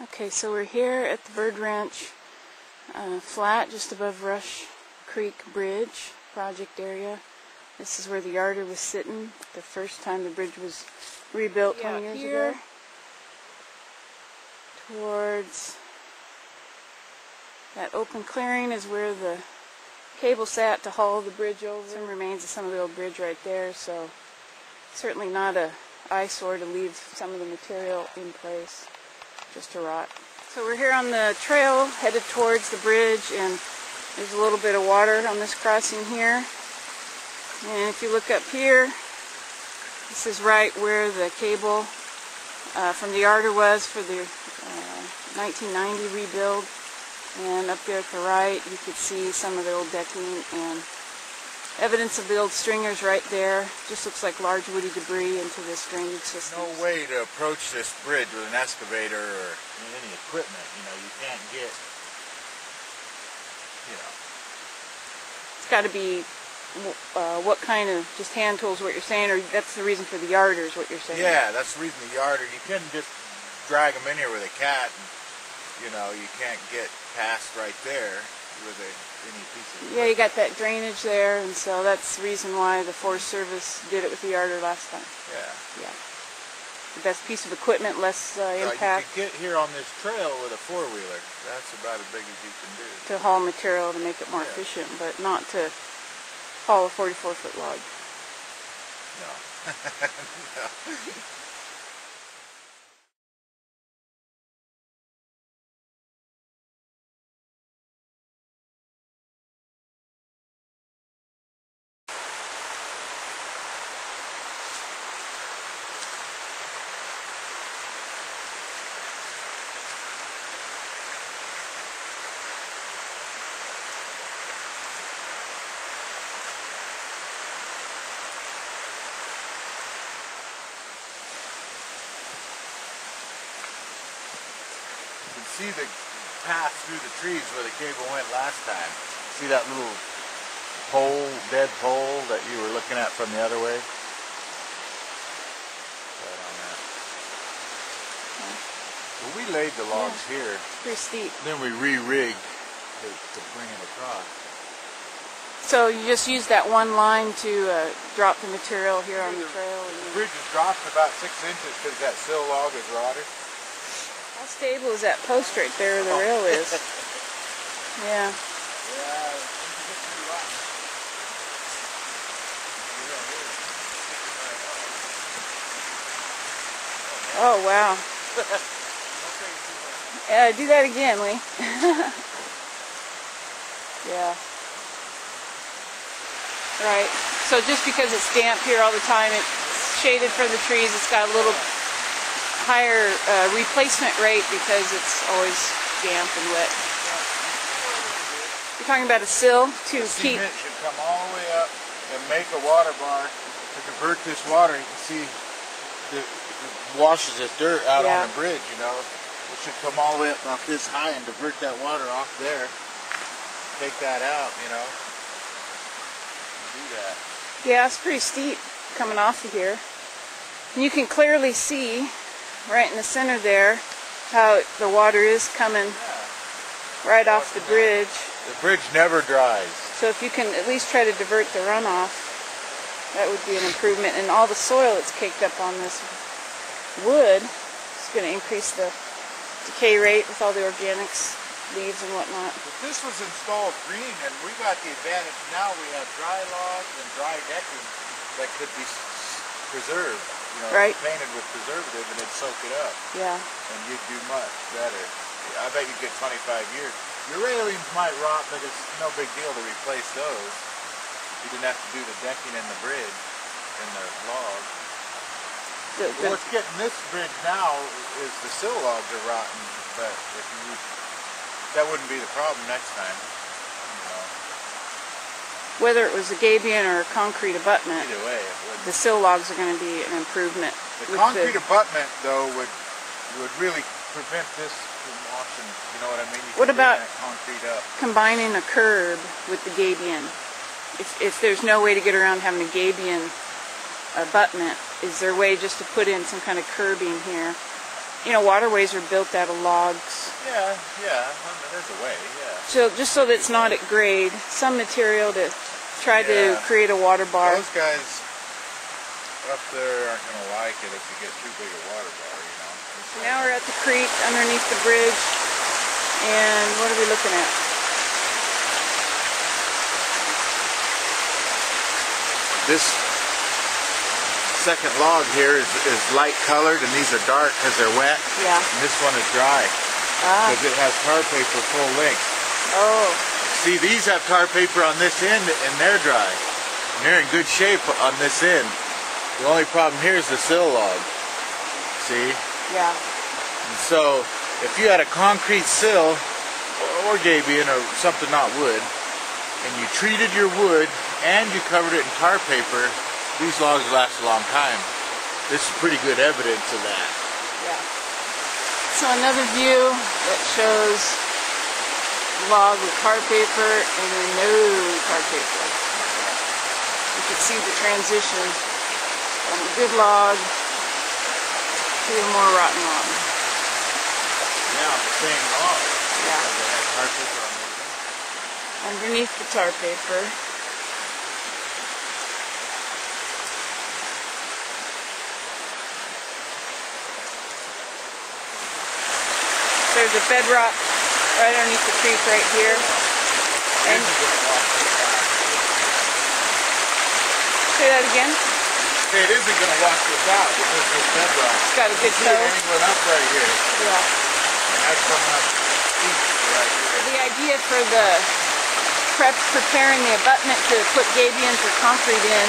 Okay, so we're here at the Bird Ranch flat just above Rush Creek Bridge project area. This is where the yarder was sitting the first time the bridge was rebuilt 20 years ago. Towards that open clearing is where the cable sat to haul the bridge over. Some remains of some of the old bridge right there, so certainly not a eyesore to leave some of the material in place just to rot. So we're here on the trail headed towards the bridge, and there's a little bit of water on this crossing here. And if you look up here, this is right where the cable from the yarder was for the 1990 rebuild. And up there at the right, you could see some of the old decking and evidence of the old stringers right there. Just looks like large woody debris into this drainage system. No way to approach this bridge with an excavator or any equipment. You know, you can't get, you know. It's got to be what kind of, just hand tools, what you're saying, or that's the reason for the yarders, what you're saying? Yeah, that's the reason the yarder. You couldn't just drag them in here with a cat, and, you know, you can't get past right there with any piece of equipment. Yeah, you got that drainage there, and so that's the reason why the Forest Service did it with the yarder last time. Yeah. Yeah. The best piece of equipment, less impact. You could get here on this trail with a four-wheeler. That's about as big as you can do. To haul material to make it more efficient, but not to haul a 44-foot log. No. No. See the path through the trees where the cable went last time. See that little pole, dead pole that you were looking at from the other way? Right on that. Well, we laid the logs here. Pretty steep. Then we re-rigged to bring it across. So you just used that one line to drop the material here on the trail? The bridge has dropped about 6 inches because that sill log is rotted. How stable is that post right there where the rail is? Yeah. Oh, wow. Do that again, Lee. Yeah. Right. So just because it's damp here all the time, it's shaded from the trees, it's got a little higher replacement rate because it's always damp and wet. You're talking about a sill to keep... Cement should come all the way up and make a water bar to divert this water. You can see it washes this dirt out on the bridge, you know. It should come all the way up about this high and divert that water off there. Take that out, you know. Do that. Yeah, it's pretty steep coming off of here. And you can clearly see right in the center there how the water is coming right off the bridge. The bridge never dries. So if you can at least try to divert the runoff, that would be an improvement. And all the soil that's caked up on this wood is going to increase the decay rate with all the organics, leaves and whatnot. But this was installed green, and we got the advantage now we have dry logs and dry decking that could be preserved. You know, painted with preservative and it'd soak it up. Yeah. And you'd do much better. I bet you'd get 25 years. Your railings might rot, but it's no big deal to replace those. You didn't have to do the decking and the bridge and the log. What's getting this bridge now is the sill logs are rotten, but if you that wouldn't be the problem next time. You know. Whether it was a gabion or a concrete abutment, either way, the sill logs are going to be an improvement. The concrete abutment, though, would really prevent this from washing. You know what I mean? What about concrete up? Combining a curb with the gabion? If there's no way to get around having a gabion abutment, is there a way just to put in some kind of curbing here waterways are built out of logs. Yeah, yeah. There's a way, yeah. So just so that it's not at grade, some material to try to create a water bar. Those guys up there aren't going to like it if you get too big a water bar, So now we're at the creek underneath the bridge, and what are we looking at? This second log here is light colored, and these are dark because they're wet. Yeah. And this one is dry because it has tar paper full length. Oh. See, these have tar paper on this end, and they're dry. And they're in good shape on this end. The only problem here is the sill log. See? Yeah. And so, if you had a concrete sill, or gabion, or something not wood, and you treated your wood, and you covered it in tar paper, these logs last a long time. This is pretty good evidence of that. Yeah. So another view that shows log with tar paper and then no tar paper. You can see the transition from a good log to a more rotten log. Yeah, the same log. Yeah. They have tar paper on this. Underneath the tar paper. There's a bedrock right underneath the creek right here. And say that again? It isn't going to wash this out because this bedrock. It's got a good See toe. it angling up right here. Yeah. That's coming up right here. The idea for the preparing the abutment to put gabions or concrete in,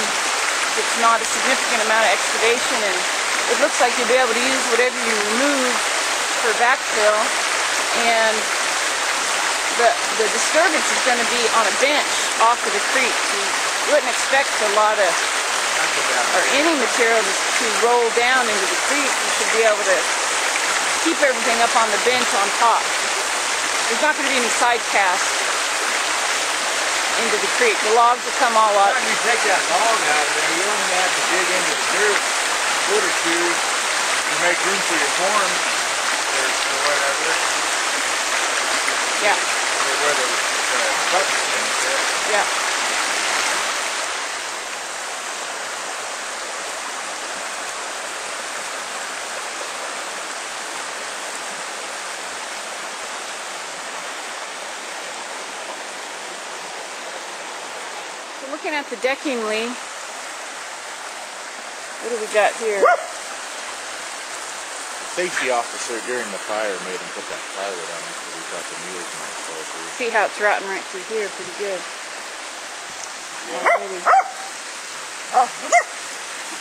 it's not a significant amount of excavation, and it looks like you'll be able to use whatever you remove for backfill, and the disturbance is going to be on a bench off of the creek. So you wouldn't expect a lot of, or any material to roll down into the creek. You should be able to keep everything up on the bench on top. There's not going to be any side cast into the creek. The logs will come all up. When you take that log out of there, you only have to dig into the dirt a foot or two to make room for your form or whatever. Yeah. Where the button is. Yeah. So looking at the decking, Lee, what do we got here? Safety officer during the fire made him put that plywood on it because he thought the mules might fall through. See how it's rotting right through here, pretty good. Alrighty. Oh, look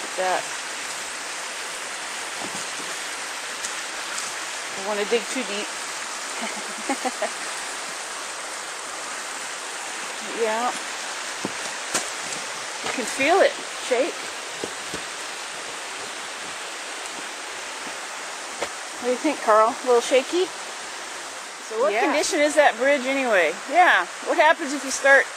at that. Don't want to dig too deep. Yeah. You can feel it shake. What do you think, Carl? A little shaky? So what condition is that bridge anyway? Yeah. What happens if you start